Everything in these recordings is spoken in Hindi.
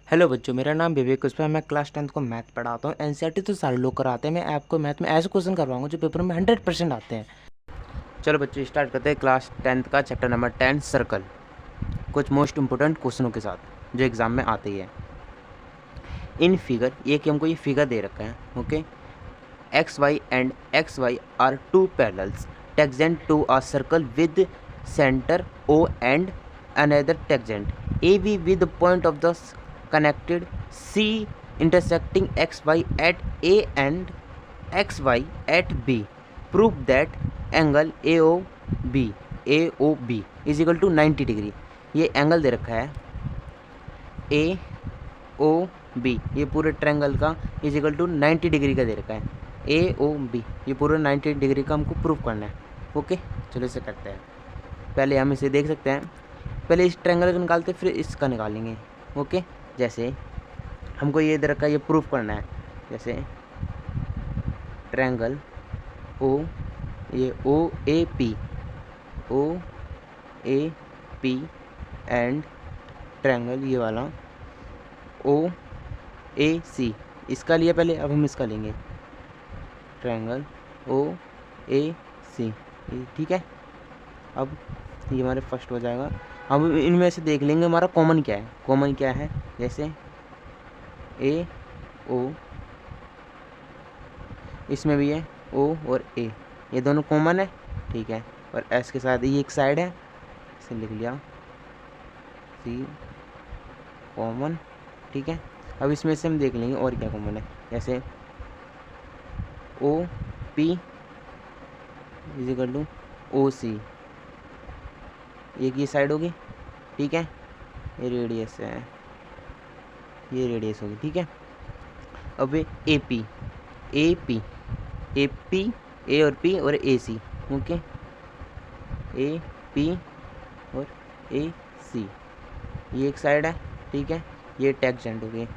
हेलो बच्चों, मेरा नाम विवेक पुष्पा है। मैं क्लास 10th को मैथ पढ़ाता हूँ। एनसीईआरटी तो सारे लोग कराते हैं। मैं आपको मैथ में ऐसे क्वेश्चन करवाऊंगा जो पेपर में 100% आते हैं। चलो बच्चों, स्टार्ट करते हैं क्लास 10th का चैप्टर नंबर 10 सर्कल, कुछ मोस्ट इंपोर्टेंट क्वेश्चनों के साथ जो एग्जाम में आते ही है। इन फिगर, ये कि हमको ये फिगर दे रखा है, okay. X Y and X Y are two parallels tangent to a circle with center O and another tangent AB with the point of the connected C intersecting XY at A and XY at B. Prove that angle AOB is equal to 90 degree. ये एंगल दे रखा है AOB, ये पूरे ट्रायंगल का इज इक्वल टू 90 डिग्री का दे रखा है। AOB ये पूरा 90 डिग्री का हमको प्रूफ करना है, ओके। चलो इसे करते हैं। पहले हम इसे देख सकते हैं, पहले इस ट्रायंगल को निकालते फिर इसका निकालेंगे, ओके। जैसे हमको ये दे रखा है, ये प्रूफ करना है। जैसे ट्रायंगल ओ, ये OAP एंड ट्रायंगल ये वाला OAC, इसका लिया पहले, अब हम इसका लेंगे ट्रायंगल OAC, ठीक है। अब ये हमारे फर्स्ट हो जाएगा। अब इनमें से देख लेंगे हमारा कॉमन क्या है। कॉमन क्या है, जैसे AO, इसमें भी है O और A, ये दोनों कॉमन है, ठीक है। और S के साथ ये एक साइड है, इसे लिख लिया C कॉमन, ठीक है। अब इसमें से हम देख लेंगे और क्या कॉमन है। जैसे OP is equal to OC, एक ये साइड होगी, ठीक है। ये रेडियस है, ये रेडियस होगी, ठीक है। अब AP A और P और AC, ओके। AP और AC, ये एक साइड है, ठीक है। ये टैंजेंट होगी, ये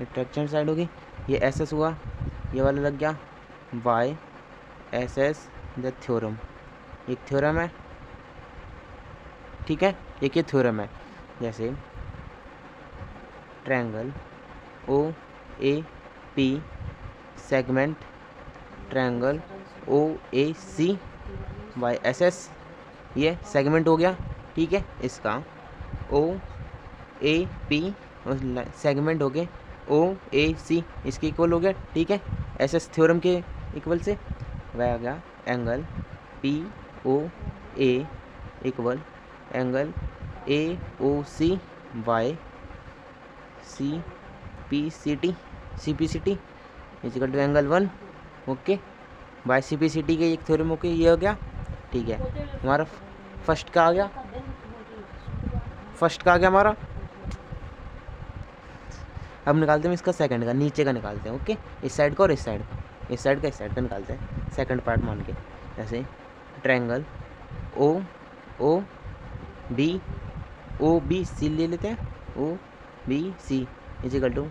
टैंजेंट साइड होगी। ये SS हुआ, ये वाला लग गया YSS द थ्योरम, एक थ्योरम है, ठीक है। एक ये थ्योरम है। जैसे triangle OAP segment triangle OAC YSS, ये सेगमेंट हो गया, ठीक है। इसका OAP सेगमेंट हो गए OAC, इसके इक्वल हो गया, ठीक है। SS थ्योरम के इक्वल से वह आ गया angle POA equal angle AOC by CPCT is equal to angle 1, okay. By CPCT के एक थ्योरम, ओके, ये हो गया, ठीक है। हमारा फर्स्ट का आ गया, हमारा। अब निकालते हैं इसका सेकंड का, नीचे का निकालते हैं, ओके। इस साइड का और इस साइड का, इस साइड का इस साइड का निकालते हैं, सेकंड पार्ट मान के। जैसे ट्रायंगल OBC ले लेते हैं, OBC is equal to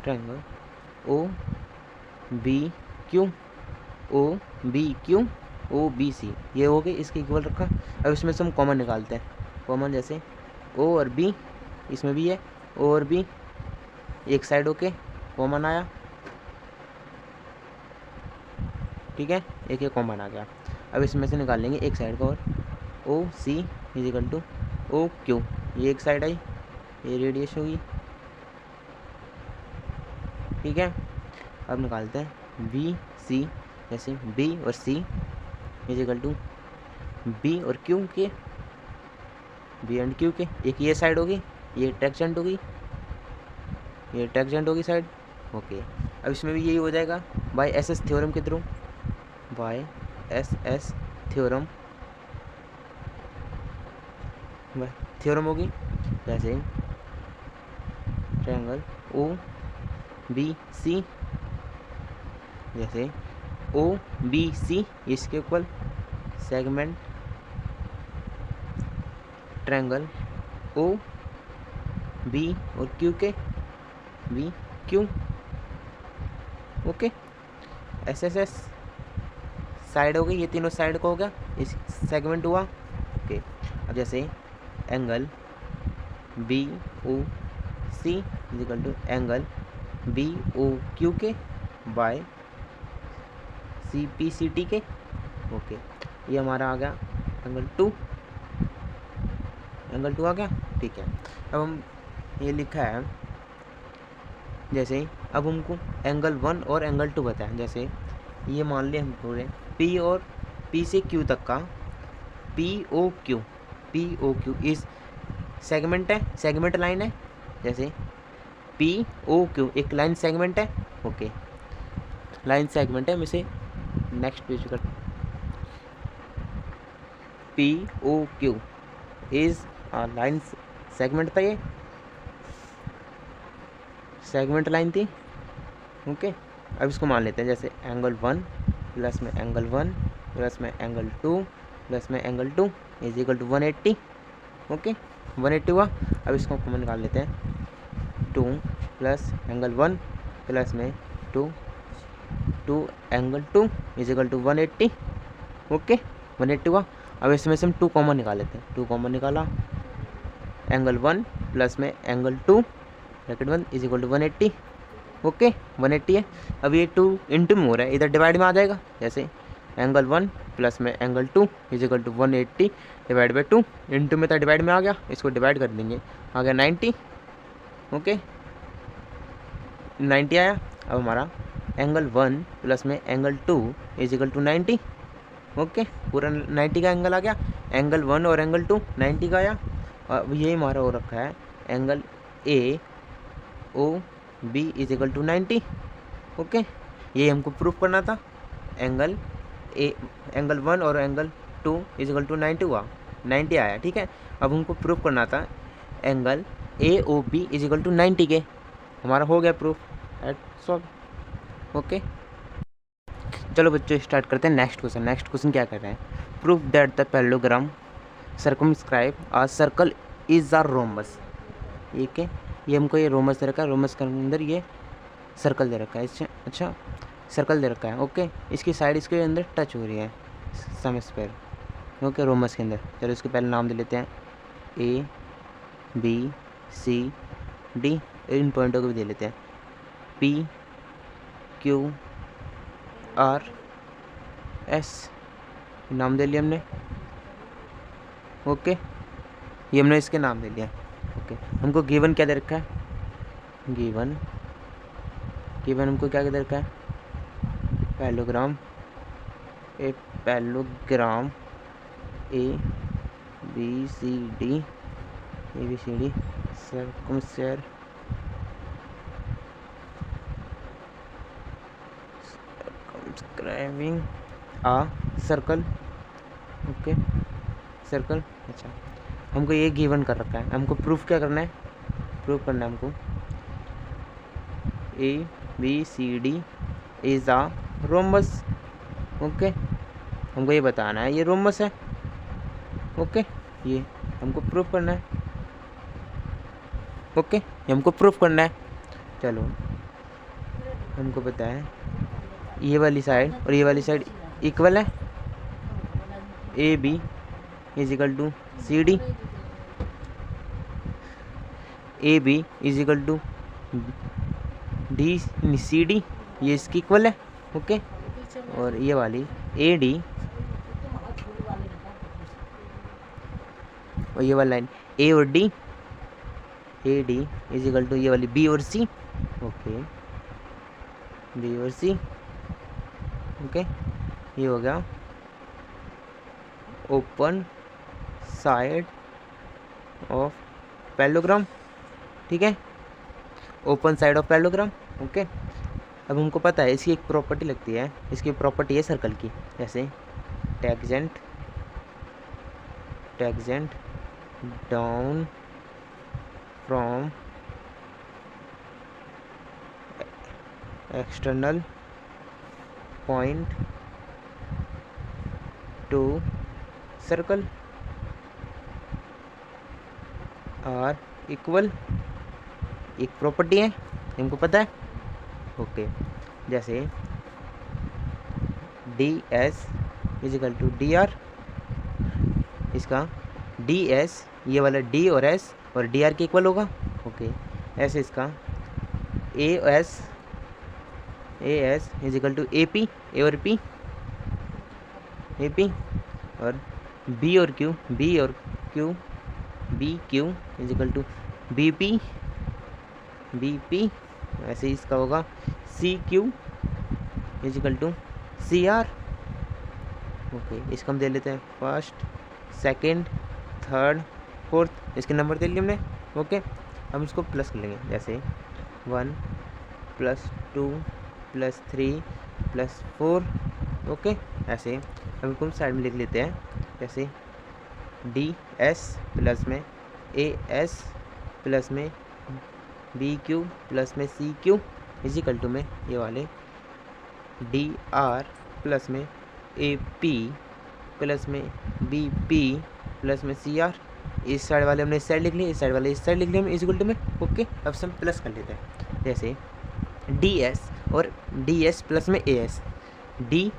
triangle OBC, ये हो गए, इसके इक्वल रखा। अब इसमें से हम कॉमन निकालते हैं, कॉमन जैसे O और B, इसमें भी है O और B, एक साइड होके कॉमन आया, ठीक है। एक ये कॉमन आ गया। अब इसमें से निकाल लेंगे एक साइड का, और OC is equal to OQ, ये एक साइड आई, ये रेडियस होगी, ठीक है। अब निकालते हैं BC, जैसे B और C is equal to B और Q के, B एंड Q के, एक ये साइड होगी, ये टैंजेंट होगी, ये टैंजेंट होगी साइड, ओके। अब इसमें भी यही हो जाएगा बाय SS थ्योरम के थ्रू, बाय SS थ्योरम होगी। जैसे ट्रायंगल OBC, जैसे OBC इसके इक्वल सेगमेंट ट्रायंगल OB और Q के BQ, ओके। SSS साइड हो गई, ये तीनों साइड का हो गया, इस सेगमेंट हुआ, ओके। अब जैसे angle BOC C is equal to angle B O Q के by C P C T के। ओके, ये हमारा आ गया एंगल 2, एंगल 2 आ गया। ठीक है, अब हम ये लिखा है जैसे, अब हमको एंगल 1 और एंगल 2 बताएं। जैसे ये मान लिया हम पूरे पी और पी से क्यू तक का पी ओ क्यू इस सेगमेंट है, सेगमेंट लाइन है। जैसे पी ओ क्यू एक लाइन सेगमेंट है। ओके, लाइन सेगमेंट है। मैं इसे नेक्स्ट पेज कर, P O Q is line segment था, ये सेगमेंट लाइन थी। ओके, अब इसको मान लेते हैं जैसे एंगल 1 प्लस में एंगल 1 प्लस में एंगल 2 प्लस में angle 2 is equal to 180। Okay, 180 हुआ। अब इसको कॉमन निकाल लेते हैं, 2 प्लस एंगल 1 प्लस में 2 angle 2 is equal to 180। Okay, 180 हुआ। अब इसमें से हम 2 कॉमन निकाल लेते हैं, 2 कॉमन निकाला, एंगल 1 प्लस में angle 2 bracket 1 is equal to 180। Okay, 180 है। अब ये 2 इंटू में हो रहा है, इधर डिवाइड में आ जाएगा। जैसे एंगल 1 प्लस में angle 2 is equal to 180 divide by 2, into में था डिवाइड में आ गया, इसको डिवाइड कर देंगे, आ गया 90। ओके, 90 आया। अब हमारा एंगल 1 प्लस में angle 2 is equal to 90। Okay, पूरा 90 का एंगल आ गया। एंगल 1 और एंगल 2 90 का आया। अब ये हमारा हो रखा है angle A O B is equal to 90। Okay, ये हमको प्रूफ करना था। एंगल 1 और एंगल 2 इज इक्वल टू 90 हुआ, 90 आया। ठीक है, अब हमको प्रूफ करना था angle A O B is equal to 90 के। हमारा हो गया प्रूफ एट सॉल्व। ओके, चलो बच्चों स्टार्ट करते हैं नेक्स्ट क्वेश्चन। नेक्स्ट क्वेश्चन क्या कर रहे हैं, proof that the parallelogram circumscribe a circle is a rhombus. ठीक है, ये हमको ये रोमस दे रखा है, रोमस के अंदर ये सर्कल दे रखा है। अच्छा, सर्कल दे रखा है। ओके, इसकी साइड इसके अंदर टच हो रही है सम स्क्वायर। ओके, रोमस के अंदर। चलो इसके पहले नाम दे लेते हैं ए बी सी डी, इन पॉइंटों को भी दे लेते हैं पी क्यू आर एस, नाम दे लिया हमने। ओके, ये हमने इसके नाम दे लिया। ओके, हमको गिवन क्या दे रखा है, गिवन हमको क्या दे रखा है, parallelogram A B C D circumscribing a circle. Okay, circle. अच्छा, हमको ये गिवन कर रखा है, हमको प्रूफ क्या करना है, प्रूफ करना है हमको A B C D is a rhombus. Okay, हमको ये बताना है ये रोमबस है। ओके, ये हमको प्रूफ करना है। ओके, ये हमको प्रूफ करना है। चलो, हमको पता है ये वाली साइड और ये वाली साइड इक्वल है, A B is equal to C D, A B is equal to D C D, ये इसकी इक्वल है। ओके, और ये वाली ए डी और ये वाली लाइन ए और D, A D is equal to ये वाली बी और सी। ओके, बी और सी। ओके, ये हो गया ओपन साइड ऑफ पैरेललोग्राम। ठीक है, open side of parallelogram. Okay, अब हमको पता है इसकी एक प्रॉपर्टी लगती है, इसकी प्रॉपर्टी है सर्कल की। जैसे tangent down from external point to circle are equal, एक प्रॉपर्टी है, हमको पता है। ओके, जैसे D S is equal to D R, इसका डी एस ये वाला डी और एस और डी आर के इक्वल होगा। ओके, ऐसे इसका A S is equal to A P, A और पी, ए पी, और बी और Q, B Q is equal to B P, ऐसे ही इसका होगा C Q is equal to C R. Okay, इसका हम दे लेते हैं फर्स्ट, सेकंड, थर्ड, फोर्थ, इसके नंबर दे लिए हमने। ओके, हम इसको प्लस कर लेंगे, जैसे 1 + 2 + 3 + 4। ओके, ऐसे हम इसको साइड में लिख लेते हैं, जैसे डी एस प्लस में ए एस प्लस में बी क्यू प्लस में C Q is equal to में ये वाले डी आर प्लस में ए पी प्लस में बी पी प्लस में सी आर। इस साइड वाले हमने इस साइड लिख लिए, इस साइड वाले इस साइड लिख लिए हम इज इक्वल टू में। ओके, अब से हम प्लस कर लेते हैं, जैसे डी एस और डी एस प्लस में A S, D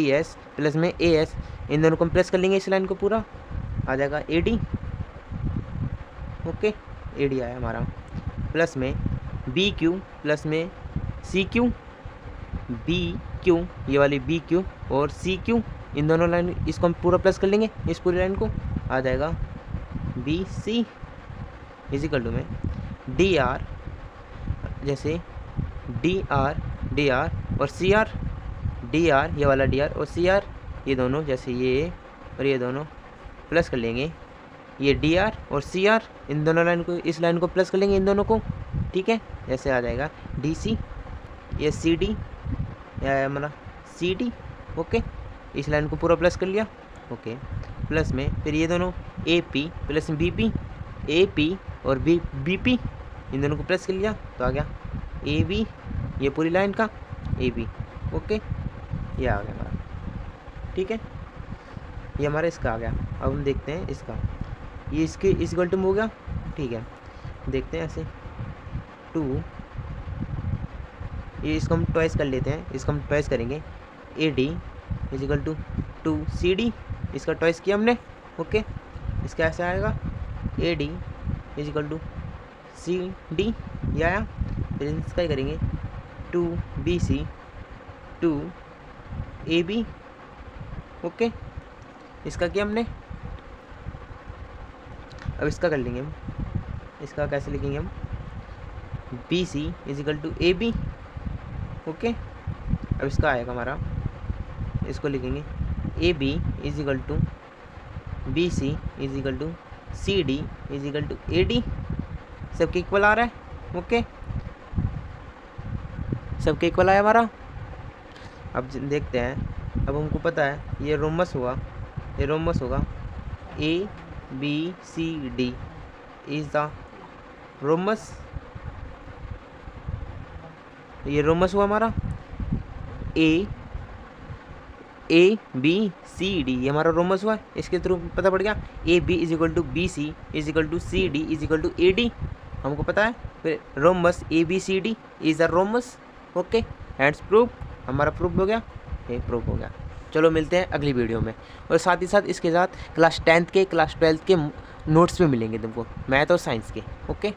S plus में ए एस, इन दोनों को हम प्लस कर लेंगे, इस लाइन को पूरा आ जाएगा A D. Okay, A D आया हमारा, प्लस में बी क्यू प्लस में सी क्यू, बी क्यू ये वाली बी क्यू और सी क्यू, इन दोनों लाइन इसको हम पूरा प्लस कर लेंगे, इस पूरी लाइन को आ जाएगा B C is equal to में डी आर, जैसे डी आर और सी आर, डी आर ये वाला डी आर और सी आर, ये दोनों जैसे ये और ये दोनों प्लस कर लेंगे, ये डी आर और सी आर, इन दोनों लाइन को इस लाइन को प्लस कर लेंगे इन दोनों को। ठीक है, जैसे आ जाएगा डी सी, ये सी डी, या हमारा सी डी। ओके, इस लाइन को पूरा प्लस कर लिया। ओके, प्लस में फिर ये दोनों A P plus B P, A P और बी पी, इन दोनों को प्लस कर लिया तो आ गया ए बी, ये पूरी लाइन का ए बी। ओके, ये आ गया हमारा। ठीक है, ये हमारा इसका आ गया। अब हम देखते हैं इसका, ये इसके इस इक्वल टू में हो गया। ठीक है, देखते हैं ऐसे 2, ये इसको हम ट्वाइस कर लेते हैं, इसको हम ट्वाइस करेंगे, A D is equal to 2 C D, इसका ट्वाइस किया हमने। ओके, इसका ऐसे आएगा A D is equal to C D, ये आया। फिर इसका ही करेंगे 2 B C 2 A B. Okay, इसका किया हमने। अब इसका कर लेंगे हम, इसका कैसे लिखेंगे हम, B C is equal to A B. Okay, अब इसका आएगा हमारा, इसको लिखेंगे A B is equal to B C is equal to C D is equal to A D. सबके इक्वल आ रहा है। ओके, सबके इक्वल आया हमारा। अब देखते हैं, अब हमको पता है ये रोमस हुआ, ये रोमस होगा A B C D is the rhombus, ये रोमस हुआ हमारा ए बी सी डी, ये हमारा रोमस हुआ। इसके थ्रू पता पड़ गया A B is equal to B C is equal to C D is equal to A D, हमको पता है। फिर rhombus A B C D is a rhombus. Okay, hence proof, हमारा प्रूफ हो गया, ये प्रूफ हो गया। चलो मिलते हैं अगली वीडियो में, और साथ ही साथ इसके साथ क्लास 10th के क्लास 12th के नोट्स भी मिलेंगे तुमको, मैथ और साइंस के। ओके।